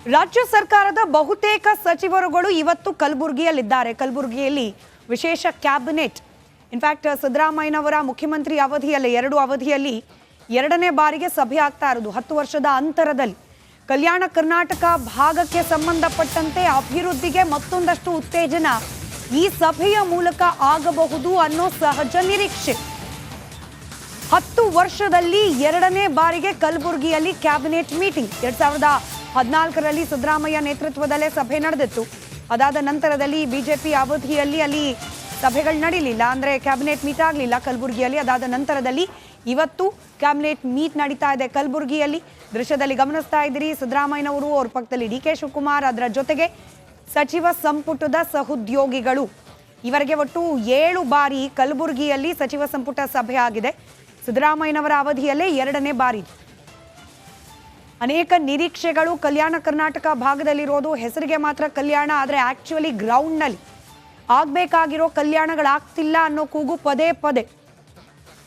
ರಾಜ್ಯ ಸರ್ಕಾರದ ಬಹುತೇಕ ಸಚಿವರುಗಳು ಇವತ್ತು ಕಲಬುರಗಿಯಲ್ಲಿದ್ದಾರೆ. ಕಲಬುರಗಿಯಲ್ಲಿ ವಿಶೇಷ ಕ್ಯಾಬಿನೆಟ್, ಇನ್ಫ್ಯಾಕ್ಟ್ ಸಿದ್ದರಾಮಯ್ಯನವರ ಮುಖ್ಯಮಂತ್ರಿ ಅವಧಿಯಲ್ಲಿ ಅವಧಿಯಲ್ಲಿ ಎರಡನೇ ಬಾರಿಗೆ ಸಭೆ ಆಗ್ತಾ ಇರೋದು 10 ವರ್ಷದ ಅಂತರದಲ್ಲಿ. ಕಲ್ಯಾಣ ಕರ್ನಾಟಕ ಭಾಗಕ್ಕೆ ಸಂಬಂಧಪಟ್ಟಂತೆ ಅಭಿವೃದ್ಧಿಗೆ ಮತ್ತೊಂದಷ್ಟು ಉತ್ತೇಜನ ಈ ಸಭೆಯ ಮೂಲಕ ಆಗಬಹುದು ಅನ್ನೋ ಸಹಜ ನಿರೀಕ್ಷೆ. 10 ವರ್ಷದಲ್ಲಿ ಎರಡನೇ ಬಾರಿಗೆ ಕಲಬುರಗಿಯಲ್ಲಿ ಕ್ಯಾಬಿನೆಟ್ ಮೀಟಿಂಗ್. 2014ರಲ್ಲಿ ಸಿದ್ದರಾಮಯ್ಯ ನೇತೃತ್ವದಲ್ಲೇ ಸಭೆ ನಡೆದಿತ್ತು. ಅದಾದ ನಂತರದಲ್ಲಿ ಬಿಜೆಪಿ ಅವಧಿಯಲ್ಲಿ ಅಲ್ಲಿ ಸಭೆಗಳು ನಡೀಲಿಲ್ಲ, ಅಂದರೆ ಕ್ಯಾಬಿನೆಟ್ ಮೀಟ್ ಆಗಲಿಲ್ಲ ಕಲಬುರಗಿಯಲ್ಲಿ. ಅದಾದ ನಂತರದಲ್ಲಿ ಇವತ್ತು ಕ್ಯಾಬಿನೆಟ್ ಮೀಟ್ ನಡೀತಾ ಇದೆ ಕಲಬುರಗಿಯಲ್ಲಿ. ದೃಶ್ಯದಲ್ಲಿ ಗಮನಿಸ್ತಾ ಇದ್ದೀರಿ, ಸಿದ್ದರಾಮಯ್ಯನವರು, ಅವ್ರ ಪಕ್ಕದಲ್ಲಿ ಡಿ.ಕೆ. ಶಿವಕುಮಾರ್, ಅದರ ಜೊತೆಗೆ ಸಚಿವ ಸಂಪುಟದ ಸಹೋದ್ಯೋಗಿಗಳು. ಇವರಿಗೆ ಒಟ್ಟು 7 ಬಾರಿ ಕಲಬುರಗಿಯಲ್ಲಿ ಸಚಿವ ಸಂಪುಟ ಸಭೆ ಆಗಿದೆ. ಸಿದ್ದರಾಮಯ್ಯನವರ ಅವಧಿಯಲ್ಲೇ ಎರಡನೇ ಬಾರಿ. ಅನೇಕ ನಿರೀಕ್ಷೆಗಳು ಕಲ್ಯಾಣ ಕರ್ನಾಟಕ ಭಾಗದಲ್ಲಿರೋದು. ಹೆಸರಿಗೆ ಮಾತ್ರ ಕಲ್ಯಾಣ, ಆದರೆ ಆಕ್ಚುಲಿ ಗ್ರೌಂಡ್ನಲ್ಲಿ ಆಗಬೇಕಾಗಿರೋ ಕಲ್ಯಾಣಗಳಾಗ್ತಿಲ್ಲ ಅನ್ನೋ ಕೂಗು ಪದೇ ಪದೇ.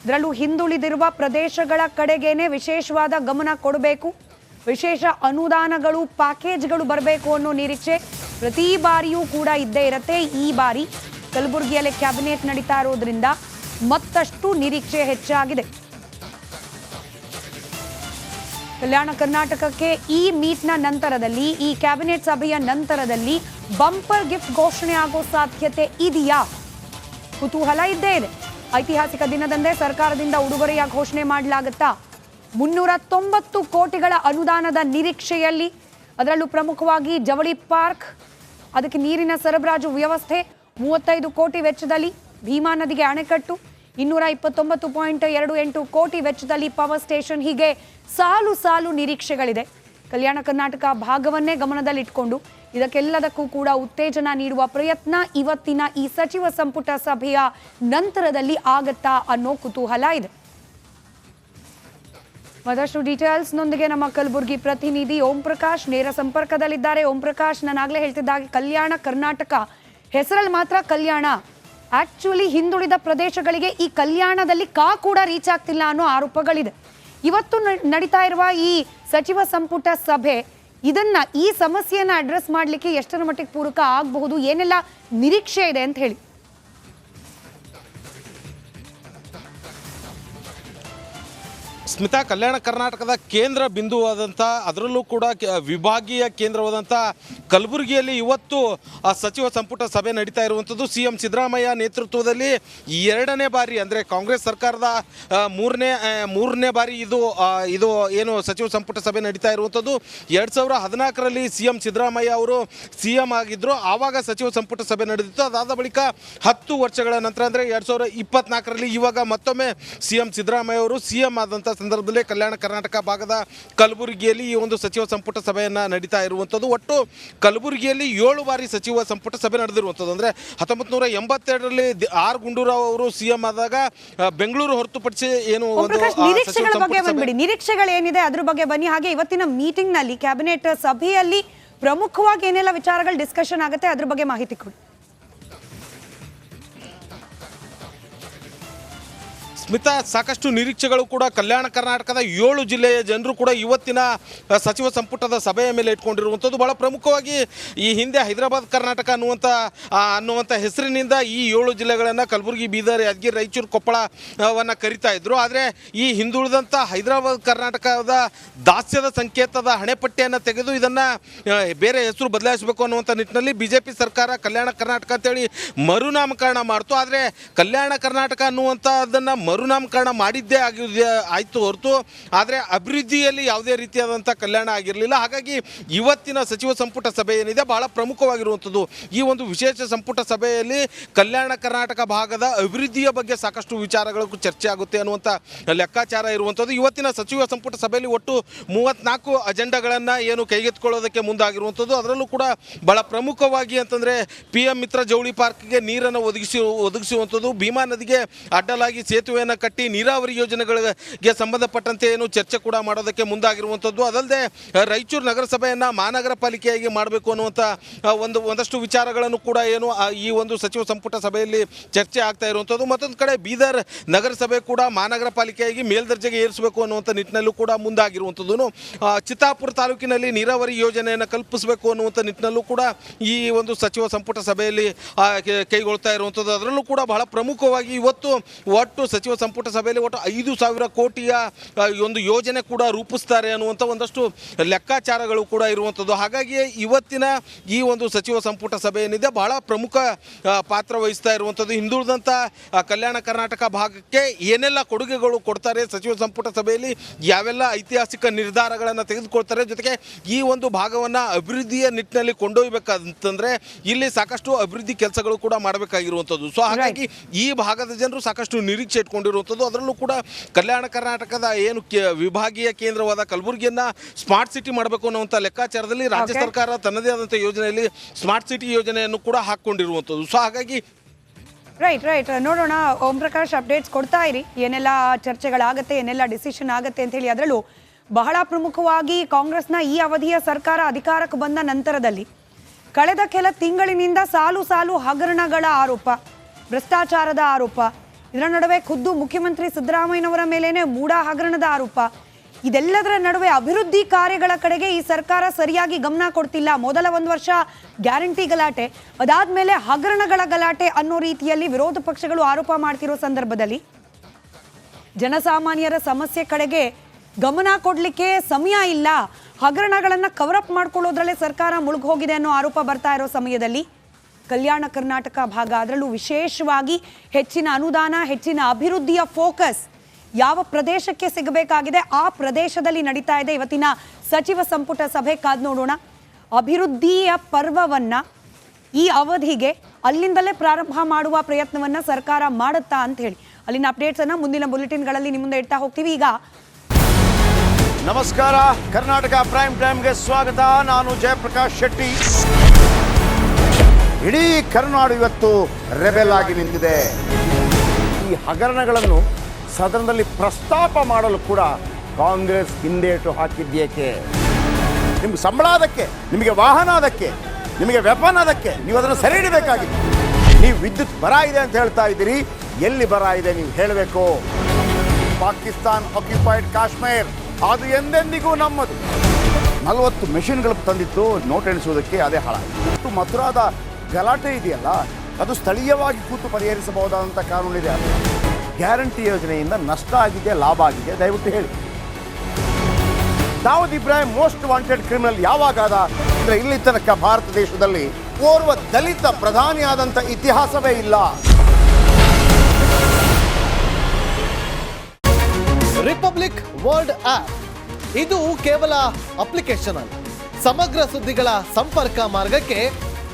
ಇದರಲ್ಲೂ ಹಿಂದುಳಿದಿರುವ ಪ್ರದೇಶಗಳ ಕಡೆಗೇನೆ ವಿಶೇಷವಾದ ಗಮನ ಕೊಡಬೇಕು, ವಿಶೇಷ ಅನುದಾನಗಳು, ಪ್ಯಾಕೇಜ್ಗಳು ಬರಬೇಕು ಅನ್ನೋ ನಿರೀಕ್ಷೆ ಪ್ರತಿ ಬಾರಿಯೂ ಕೂಡ ಇದ್ದೇ ಇರುತ್ತೆ. ಈ ಬಾರಿ ಕಲಬುರಗಿಯಲ್ಲಿ ಕ್ಯಾಬಿನೆಟ್ ನಡೀತಾ ಇರೋದ್ರಿಂದ ಮತ್ತಷ್ಟು ನಿರೀಕ್ಷೆ ಹೆಚ್ಚಾಗಿದೆ. ಕಲ್ಯಾಣ ಕರ್ನಾಟಕಕ್ಕೆ ಈ ಮೀಟ್ನ ನಂತರದಲ್ಲಿ, ಈ ಕ್ಯಾಬಿನೆಟ್ ಸಭೆಯ ನಂತರದಲ್ಲಿ ಬಂಪರ್ ಗಿಫ್ಟ್ ಘೋಷಣೆ ಆಗೋ ಸಾಧ್ಯತೆ ಇದೆಯಾ? ಕುತೂಹಲ ಇದ್ದೇ ಇದೆ. ಐತಿಹಾಸಿಕ ದಿನದಂದೇ ಸರ್ಕಾರದಿಂದ ಉಡುಗೊರೆಯ ಘೋಷಣೆ ಮಾಡಲಾಗುತ್ತಾ? 390 ಕೋಟಿಗಳ ಅನುದಾನದ ನಿರೀಕ್ಷೆಯಲ್ಲಿ, ಅದರಲ್ಲೂ ಪ್ರಮುಖವಾಗಿ ಜವಳಿ ಪಾರ್ಕ್, ಅದಕ್ಕೆ ನೀರಿನ ಸರಬರಾಜು ವ್ಯವಸ್ಥೆ, 35 ಕೋಟಿ ವೆಚ್ಚದಲ್ಲಿ ಭೀಮಾ ನದಿಗೆ ಅಣೆಕಟ್ಟು, 229.28 ಕೋಟಿ ವೆಚ್ಚದಲ್ಲಿ ಪವರ್ ಸ್ಟೇಷನ್, ಹೀಗೆ ಸಾಲು ಸಾಲು ನಿರೀಕ್ಷೆಗಳಿದೆ. ಕಲ್ಯಾಣ ಕರ್ನಾಟಕ ಭಾಗವನ್ನೇ ಗಮನದಲ್ಲಿಟ್ಕೊಂಡು ಇದಕ್ಕೆಲ್ಲದಕ್ಕೂ ಕೂಡ ಉತ್ತೇಜನ ನೀಡುವ ಪ್ರಯತ್ನ ಇವತ್ತಿನ ಈ ಸಚಿವ ಸಂಪುಟ ಸಭೆಯ ನಂತರದಲ್ಲಿ ಆಗತ್ತಾ ಅನ್ನೋ ಕುತೂಹಲ ಇದೆ. ಮತ್ತಷ್ಟು ಡೀಟೇಲ್ಸ್ನೊಂದಿಗೆ ನಮ್ಮ ಕಲಬುರಗಿ ಪ್ರತಿನಿಧಿ ಓಂ ಪ್ರಕಾಶ್ ನೇರ ಸಂಪರ್ಕದಲ್ಲಿದ್ದಾರೆ. ಓಂ ಪ್ರಕಾಶ್, ನಾನಾಗಲೇ ಹೇಳ್ತಿದ್ದಾಗೆ ಕಲ್ಯಾಣ ಕರ್ನಾಟಕ ಹೆಸರಲ್ಲಿ ಮಾತ್ರ ಕಲ್ಯಾಣ, ಆಕ್ಚುಲಿ ಹಿಂದುಳಿದ ಪ್ರದೇಶಗಳಿಗೆ ಈ ಕಲ್ಯಾಣದಲ್ಲಿ ಕೂಡ ರೀಚ್ ಆಗ್ತಿಲ್ಲ ಅನ್ನೋ ಆರೋಪಗಳಿದೆ. ಇವತ್ತು ನಡೀತಾ ಇರುವ ಈ ಸಚಿವ ಸಂಪುಟ ಸಭೆ ಈ ಸಮಸ್ಯೆಯನ್ನು ಅಡ್ರೆಸ್ ಮಾಡಲಿಕ್ಕೆ ಎಷ್ಟರ ಮಟ್ಟಿಗೆ ಪೂರಕ ಆಗಬಹುದು, ಏನೆಲ್ಲ ನಿರೀಕ್ಷೆ ಇದೆ ಅಂತ ಹೇಳಿ. ಸ್ಮಿತಾ, ಕಲ್ಯಾಣ ಕರ್ನಾಟಕದ ಕೇಂದ್ರ ಬಿಂದುವಾದಂಥ, ಅದರಲ್ಲೂ ಕೂಡ ವಿಭಾಗೀಯ ಕೇಂದ್ರವಾದಂಥ ಕಲಬುರಗಿಯಲ್ಲಿ ಇವತ್ತು ಸಚಿವ ಸಂಪುಟ ಸಭೆ ನಡೀತಾ ಇರುವಂಥದ್ದು. CM ಸಿದ್ದರಾಮಯ್ಯ ನೇತೃತ್ವದಲ್ಲಿ ಎರಡನೇ ಬಾರಿ, ಅಂದರೆ ಕಾಂಗ್ರೆಸ್ ಸರ್ಕಾರದ ಮೂರನೇ ಬಾರಿ ಇದು ಏನು ಸಚಿವ ಸಂಪುಟ ಸಭೆ ನಡೀತಾ ಇರುವಂಥದ್ದು. 2014ರಲ್ಲಿ CM ಸಿದ್ದರಾಮಯ್ಯ ಅವರು CM ಆಗಿದ್ದರು, ಆವಾಗ ಸಚಿವ ಸಂಪುಟ ಸಭೆ ನಡೆದಿತ್ತು. ಅದಾದ ಬಳಿಕ 10 ವರ್ಷಗಳ ನಂತರ, ಅಂದರೆ 2024ರಲ್ಲಿ ಇವಾಗ ಮತ್ತೊಮ್ಮೆ CM ಸಿದ್ದರಾಮಯ್ಯ ಅವರು CM ಆದಂಥ ಸಂದರ್ಭದಲ್ಲಿ ಕಲ್ಯಾಣ ಕರ್ನಾಟಕ ಭಾಗದ ಕಲಬುರಗಿಯಲ್ಲಿ ಈ ಒಂದು ಸಚಿವ ಸಂಪುಟ ಸಭೆಯನ್ನು ನಡೀತಾ ಇರುವಂಥದ್ದು. ಒಟ್ಟು ಕಲಬುರಗಿಯಲ್ಲಿ 7 ಬಾರಿ ಸಚಿವ ಸಂಪುಟ ಸಭೆ ನಡೆದಿರುವಂಥದ್ದು. ಅಂದರೆ 1982ರಲ್ಲಿ R ಗುಂಡೂರಾವ್ ಅವರು CM ಆದಾಗ ಬೆಂಗಳೂರು ಹೊರತುಪಡಿಸಿ ಏನು ನಿರೀಕ್ಷೆಗಳೇನಿದೆ ಅದ್ರ ಬಗ್ಗೆ ಬನ್ನಿ. ಹಾಗೆ ಇವತ್ತಿನ ಮೀಟಿಂಗ್ ನಲ್ಲಿ, ಕ್ಯಾಬಿನೆಟ್ ಸಭೆಯಲ್ಲಿ ಪ್ರಮುಖವಾಗಿ ಏನೆಲ್ಲ ವಿಚಾರಗಳು ಡಿಸ್ಕಷನ್ ಆಗುತ್ತೆ ಅದ್ರ ಬಗ್ಗೆ ಮಾಹಿತಿ ಕೊಡಿ. ಸ್ಮಿತಾ, ಸಾಕಷ್ಟು ನಿರೀಕ್ಷೆಗಳು ಕೂಡ ಕಲ್ಯಾಣ ಕರ್ನಾಟಕದ 7 ಜಿಲ್ಲೆಯ ಜನರು ಕೂಡ ಇವತ್ತಿನ ಸಚಿವ ಸಂಪುಟದ ಸಭೆಯ ಮೇಲೆ ಇಟ್ಕೊಂಡಿರುವಂಥದ್ದು. ಭಾಳ ಪ್ರಮುಖವಾಗಿ ಈ ಹಿಂದೆ ಹೈದರಾಬಾದ್ ಕರ್ನಾಟಕ ಅನ್ನುವಂಥ ಹೆಸರಿನಿಂದ ಈ 7 ಜಿಲ್ಲೆಗಳನ್ನು ಕಲಬುರಗಿ, ಬೀದರ್, ಯಾದಗಿರಿ, ರಾಯಚೂರು, ಕೊಪ್ಪಳವನ್ನು ಕರಿತಾ ಇದ್ರು. ಆದರೆ ಈ ಹಿಂದುಳಿದಂಥ ಹೈದರಾಬಾದ್ ಕರ್ನಾಟಕದ ದಾಸ್ಯದ ಸಂಕೇತದ ಹಣೆಪಟ್ಟಿಯನ್ನು ತೆಗೆದು ಇದನ್ನು ಬೇರೆ ಹೆಸರು ಬದಲಾಯಿಸಬೇಕು ಅನ್ನುವಂಥ ನಿಟ್ಟಿನಲ್ಲಿ BJP ಸರ್ಕಾರ ಕಲ್ಯಾಣ ಕರ್ನಾಟಕ ಅಂತೇಳಿ ಮರುನಾಮಕರಣ ಮಾಡ್ತು. ಆದರೆ ಕಲ್ಯಾಣ ಕರ್ನಾಟಕ ಅನ್ನುವಂಥದ್ದನ್ನು ಮರುನಾಮಕರಣ ಮಾಡಿದ್ದೇ ಆಯಿತು ಹೊರತು, ಆದರೆ ಅಭಿವೃದ್ಧಿಯಲ್ಲಿ ಯಾವುದೇ ರೀತಿಯಾದಂಥ ಕಲ್ಯಾಣ ಆಗಿರಲಿಲ್ಲ. ಹಾಗಾಗಿ ಇವತ್ತಿನ ಸಚಿವ ಸಂಪುಟ ಸಭೆ ಏನಿದೆ ಬಹಳ ಪ್ರಮುಖವಾಗಿರುವಂಥದ್ದು. ಈ ಒಂದು ವಿಶೇಷ ಸಂಪುಟ ಸಭೆಯಲ್ಲಿ ಕಲ್ಯಾಣ ಕರ್ನಾಟಕ ಭಾಗದ ಅಭಿವೃದ್ಧಿಯ ಬಗ್ಗೆ ಸಾಕಷ್ಟು ವಿಚಾರಗಳು ಚರ್ಚೆ ಆಗುತ್ತೆ ಅನ್ನುವಂಥ ಲೆಕ್ಕಾಚಾರ ಇರುವಂಥದ್ದು. ಇವತ್ತಿನ ಸಚಿವ ಸಂಪುಟ ಸಭೆಯಲ್ಲಿ ಒಟ್ಟು 34 ಅಜೆಂಡಾಗಳನ್ನು ಏನು ಕೈಗೆತ್ತಿಕೊಳ್ಳೋದಕ್ಕೆ ಮುಂದಾಗಿರುವಂಥದ್ದು. ಅದರಲ್ಲೂ ಕೂಡ ಬಹಳ ಪ್ರಮುಖವಾಗಿ ಅಂತಂದರೆ PM ಮಿತ್ರ ಜವಳಿ ಪಾರ್ಕ್ಗೆ ನೀರನ್ನು ಒದಗಿಸುವಂಥದ್ದು, ಭೀಮಾ ನದಿಗೆ ಅಡ್ಡಲಾಗಿ ಸೇತುವೆ ಯೋಜನೆಯನ್ನು ಕಟ್ಟಿ ನೀರಾವರಿ ಯೋಜನೆಗಳಿಗೆ ಸಂಬಂಧಪಟ್ಟಂತೆ ಏನು ಚರ್ಚೆ ಕೂಡ ಮಾಡೋದಕ್ಕೆ ಮುಂದಾಗಿರುವಂಥದ್ದು. ಅದಲ್ಲದೆ ರಾಯಚೂರು ನಗರಸಭೆಯನ್ನು ಮಹಾನಗರ ಪಾಲಿಕೆಯಾಗಿ ಮಾಡಬೇಕು ಅನ್ನುವಂಥ ಒಂದಷ್ಟು ವಿಚಾರಗಳನ್ನು ಕೂಡ ಏನು ಈ ಒಂದು ಸಚಿವ ಸಂಪುಟ ಸಭೆಯಲ್ಲಿ ಚರ್ಚೆ ಆಗ್ತಾ ಇರುವಂಥದ್ದು. ಮತ್ತೊಂದು ಕಡೆ ಬೀದರ್ ನಗರಸಭೆ ಕೂಡ ಮಹಾನಗರ ಪಾಲಿಕೆಯಾಗಿ ಮೇಲ್ದರ್ಜೆಗೆ ಏರಿಸಬೇಕು ಅನ್ನುವಂಥ ನಿಟ್ಟಿನಲ್ಲೂ ಕೂಡ ಮುಂದಾಗಿರುವಂಥದ್ದು. ಚಿತ್ತಾಪುರ ತಾಲೂಕಿನಲ್ಲಿ ನೀರಾವರಿ ಯೋಜನೆಯನ್ನು ಕಲ್ಪಿಸಬೇಕು ಅನ್ನುವಂಥ ನಿಟ್ಟಿನಲ್ಲೂ ಕೂಡ ಈ ಒಂದು ಸಚಿವ ಸಂಪುಟ ಸಭೆಯಲ್ಲಿ ಕೈಗೊಳ್ತಾ ಇರುವಂಥದ್ದು. ಅದರಲ್ಲೂ ಕೂಡ ಬಹಳ ಪ್ರಮುಖವಾಗಿ ಇವತ್ತು ಒಟ್ಟು ಸಚಿವ ಸಂಪುಟ ಸಭೆಯಲ್ಲಿ ಒಟ್ಟು 5,000 ಕೋಟಿಯ ಒಂದು ಯೋಜನೆ ಕೂಡ ರೂಪಿಸ್ತಾರೆ ಅನ್ನುವಂಥ ಒಂದಷ್ಟು ಲೆಕ್ಕಾಚಾರಗಳು ಕೂಡ ಇರುವಂಥದ್ದು. ಹಾಗಾಗಿ ಇವತ್ತಿನ ಈ ಒಂದು ಸಚಿವ ಸಂಪುಟ ಸಭೆ ಏನಿದೆ ಬಹಳ ಪ್ರಮುಖ ಪಾತ್ರ ವಹಿಸ್ತಾ ಇರುವಂಥದ್ದು. ಹಿಂದುಳಿದಂಥ ಕಲ್ಯಾಣ ಕರ್ನಾಟಕ ಭಾಗಕ್ಕೆ ಏನೆಲ್ಲ ಕೊಡುಗೆಗಳು ಕೊಡ್ತಾರೆ, ಸಚಿವ ಸಂಪುಟ ಸಭೆಯಲ್ಲಿ ಯಾವೆಲ್ಲ ಐತಿಹಾಸಿಕ ನಿರ್ಧಾರಗಳನ್ನು ತೆಗೆದುಕೊಳ್ತಾರೆ, ಜೊತೆಗೆ ಈ ಒಂದು ಭಾಗವನ್ನು ಅಭಿವೃದ್ಧಿಯ ನಿಟ್ಟಿನಲ್ಲಿ ಕೊಂಡೊಯ್ಬೇಕಂತಂದರೆ ಇಲ್ಲಿ ಸಾಕಷ್ಟು ಅಭಿವೃದ್ಧಿ ಕೆಲಸಗಳು ಕೂಡ ಮಾಡಬೇಕಾಗಿರುವಂಥದ್ದು. ಸೊ ಹಾಗಾಗಿ ಈ ಭಾಗದ ಜನರು ಸಾಕಷ್ಟು ನಿರೀಕ್ಷೆ ಇಟ್ಕೊಂಡಿರುವಂಥದ್ದು. ಅದರಲ್ಲೂ ಕೂಡ ಕಲ್ಯಾಣ ಕರ್ನಾಟಕದ ಏನು ವಿಭಾಗೀಯ ಕೇಂದ್ರವಾದ ಕಲಬುರಗಿಯನ್ನು ಸ್ಮಾರ್ಟ್ ಸಿಟಿ ಮಾಡಬೇಕು ಅನ್ನುವಂಥ ಲೆಕ್ಕಾಚಾರದಲ್ಲಿ ರಾಜ್ಯ ಸರ್ಕಾರ ತನ್ನದೇ ಆದಂಥ ಯೋಜನೆಯಲ್ಲಿ ಸ್ಮಾರ್ಟ್ ಸಿಟಿ ಯೋಜನೆಯನ್ನು ಕೂಡ ಹಾಕ್ಕೊಂಡಿರುವಂಥದ್ದು. ಸೊ ಹಾಗಾಗಿ ರೈಟ್ ನೋಡೋಣ. ಓಂ ಪ್ರಕಾಶ್ ಅಪ್ಡೇಟ್ಸ್ ಕೊಡ್ತಾ ಇರಿ, ಏನೆಲ್ಲ ಚರ್ಚೆಗಳಾಗತ್ತೆ, ಏನೆಲ್ಲ ಡಿಸಿಷನ್ ಆಗುತ್ತೆ ಅಂತ ಹೇಳಿ. ಅದರಲ್ಲೂ ಬಹಳ ಪ್ರಮುಖವಾಗಿ ಕಾಂಗ್ರೆಸ್ನ ಈ ಅವಧಿಯ ಸರ್ಕಾರ ಅಧಿಕಾರಕ್ಕೆ ಬಂದ ನಂತರದಲ್ಲಿ ಕಳೆದ ಕೆಲ ತಿಂಗಳಿನಿಂದ ಸಾಲು ಹಗರಣಗಳ ಆರೋಪ, ಭ್ರಷ್ಟಾಚಾರದ ಆರೋಪ, ಇದರ ನಡುವೆ ಖುದ್ದು ಮುಖ್ಯಮಂತ್ರಿ ಸಿದ್ದರಾಮಯ್ಯನವರ ಮೇಲೇನೆ ಮೂಡ ಹಗರಣದ ಆರೋಪ, ಇದೆಲ್ಲದರ ನಡುವೆ ಅಭಿವೃದ್ಧಿ ಕಾರ್ಯಗಳ ಕಡೆಗೆ ಈ ಸರ್ಕಾರ ಸರಿಯಾಗಿ ಗಮನ ಕೊಡ್ತಿಲ್ಲ. ಮೊದಲ 1 ವರ್ಷ ಗ್ಯಾರಂಟಿ ಗಲಾಟೆ, ಅದಾದ್ಮೇಲೆ ಹಗರಣಗಳ ಗಲಾಟೆ ಅನ್ನೋ ರೀತಿಯಲ್ಲಿ ವಿರೋಧ ಪಕ್ಷಗಳು ಆರೋಪ ಮಾಡ್ತಿರೋ ಸಂದರ್ಭದಲ್ಲಿ ಜನಸಾಮಾನ್ಯರ ಸಮಸ್ಯೆ ಕಡೆಗೆ ಗಮನ ಕೊಡ್ಲಿಕ್ಕೆ ಸಮಯ ಇಲ್ಲ, ಹಗರಣಗಳನ್ನ ಕವರಪ್ ಮಾಡ್ಕೊಳ್ಳೋದ್ರಲ್ಲೇ ಸರ್ಕಾರ ಮುಳುಗೋಗಿದೆ ಅನ್ನೋ ಆರೋಪ ಬರ್ತಾ ಇರೋ ಸಮಯದಲ್ಲಿ ಕಲ್ಯಾಣ ಕರ್ನಾಟಕ ಭಾಗ, ಅದರಲ್ಲೂ ವಿಶೇಷವಾಗಿ ಹೆಚ್ಚಿನ ಅನುದಾನ, ಹೆಚ್ಚಿನ ಅಭಿವೃದ್ಧಿಯ ಫೋಕಸ್ ಯಾವ ಪ್ರದೇಶಕ್ಕೆ ಸಿಗಬೇಕಾಗಿದೆ ಆ ಪ್ರದೇಶದಲ್ಲಿ ನಡೀತಾ ಇದೆ ಇವತ್ತಿನ ಸಚಿವ ಸಂಪುಟ ಸಭೆ. ಕಾದ್ ನೋಡೋಣ. ಅಭಿವೃದ್ಧಿಯ ಪರ್ವವನ್ನ ಈ ಅವಧಿಗೆ ಅಲ್ಲಿಂದಲೇ ಪ್ರಾರಂಭ ಮಾಡುವ ಪ್ರಯತ್ನವನ್ನ ಸರ್ಕಾರ ಮಾಡುತ್ತಾ ಅಂತ ಹೇಳಿ ಅಲ್ಲಿನ ಅಪ್ಡೇಟ್ಸ್ ಅನ್ನ ಮುಂದಿನ ಬುಲೆಟಿನ್ಗಳಲ್ಲಿ ನಿಮ್ಮ ಮುಂದೆ ಇಡ್ತಾ ಹೋಗ್ತೀವಿ. ಈಗ ನಮಸ್ಕಾರ, ಕರ್ನಾಟಕ ಪ್ರೈಮ್ ಟೈಮ್ಗೆ ಸ್ವಾಗತ. ನಾನು ಜಯಪ್ರಕಾಶ್ ಶೆಟ್ಟಿ. ಇಡೀ ಕರ್ನಾಡು ಇವತ್ತು ರೆಬೆಲ್ ಆಗಿ ನಿಂತಿದೆ. ಈ ಹಗರಣಗಳನ್ನು ಸದನದಲ್ಲಿ ಪ್ರಸ್ತಾಪ ಮಾಡಲು ಕೂಡ ಕಾಂಗ್ರೆಸ್ ಹಿಂದೇಟು ಹಾಕಿದ್ದೇಕೆ? ನಿಮ್ಗೆ ಸಂಬಳ ಅದಕ್ಕೆ, ನಿಮಗೆ ವಾಹನ ಅದಕ್ಕೆ, ನಿಮಗೆ ವೆಪನ್ ಅದಕ್ಕೆ, ನೀವು ಅದನ್ನು ಸೆರೆ ಹಿಡಿಬೇಕಾಗಿದೆ. ನೀವು ವಿದ್ಯುತ್ ಬರ ಇದೆ ಅಂತ ಹೇಳ್ತಾ ಇದ್ದೀರಿ, ಎಲ್ಲಿ ಬರ ಇದೆ ನೀವು ಹೇಳಬೇಕು. ಪಾಕಿಸ್ತಾನ್ ಆಕ್ಯುಪೈಡ್ ಕಾಶ್ಮೀರ್ ಅದು ಎಂದೆಂದಿಗೂ ನಮ್ಮದು. 40 ಮೆಷಿನ್ಗಳು ತಂದಿತ್ತು ನೋಟ್ ಎಣಿಸುವುದಕ್ಕೆ, ಅದೇ ಹಾಳಾಯಿತು. ಮಥುರಾದ ಗಲಾಟೆ ಇದೆಯಲ್ಲ, ಅದು ಸ್ಥಳೀಯವಾಗಿ ಕೂತು ಪರಿಹರಿಸಬಹುದಾದಂಥ ಕಾನೂನಿದೆ. ಗ್ಯಾರಂಟಿ ಯೋಜನೆಯಿಂದ ನಷ್ಟ ಆಗಿದೆ, ಲಾಭ ಆಗಿದೆ, ದಯವಿಟ್ಟು ಹೇಳಿ. Dawood Ibrahim most wanted criminal ಯಾವಾಗಾದ ಅಂದರೆ ಇಲ್ಲಿ ತನಕ ಭಾರತ ದೇಶದಲ್ಲಿ ಓರ್ವ ದಲಿತ ಪ್ರಧಾನಿಯಾದಂಥ ಇತಿಹಾಸವೇ ಇಲ್ಲ. ರಿಪಬ್ಲಿಕ್ ವರ್ಲ್ಡ್ ಆಪ್ ಇದು ಕೇವಲ ಅಪ್ಲಿಕೇಶನ್ ಅಲ್ಲ, ಸಮಗ್ರ ಸುದ್ದಿಗಳ ಸಂಪರ್ಕ ಮಾರ್ಗಕ್ಕೆ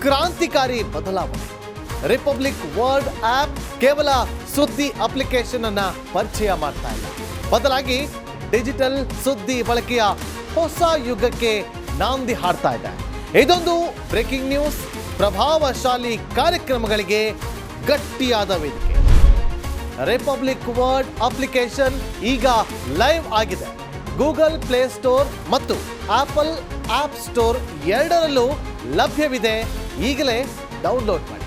ಕ್ರಾಂತಿಕಾರಿ ಬದಲಾವಣೆ. ರಿಪಬ್ಲಿಕ್ ವರ್ಲ್ಡ್ ಆಪ್ ಕೇವಲ ಸುದ್ದಿ ಅಪ್ಲಿಕೇಶನ್ ಅನ್ನ ಪರಿಚಯ ಮಾಡ್ತಾ ಇಲ್ಲ, ಬದಲಾಗಿ ಡಿಜಿಟಲ್ ಸುದ್ದಿ ಬಳಕೆಯ ಹೊಸ ಯುಗಕ್ಕೆ ನಾಂದಿ ಹಾಡ್ತಾ ಇದೆ. ಇದೊಂದು ಬ್ರೇಕಿಂಗ್ ನ್ಯೂಸ್, ಪ್ರಭಾವಶಾಲಿ ಕಾರ್ಯಕ್ರಮಗಳಿಗೆ ಗಟ್ಟಿಯಾದ ವೇದಿಕೆ. ರಿಪಬ್ಲಿಕ್ ವರ್ಲ್ಡ್ ಅಪ್ಲಿಕೇಶನ್ ಈಗ ಲೈವ್ ಆಗಿದೆ. ಗೂಗಲ್ ಪ್ಲೇ ಸ್ಟೋರ್ ಮತ್ತು ಆಪಲ್ ಆಪ್ ಸ್ಟೋರ್ ಎರಡರಲ್ಲೂ ಲಭ್ಯವಿದೆ. ಈಗಲೇ ಡೌನ್ಲೋಡ್ ಮಾಡಿ.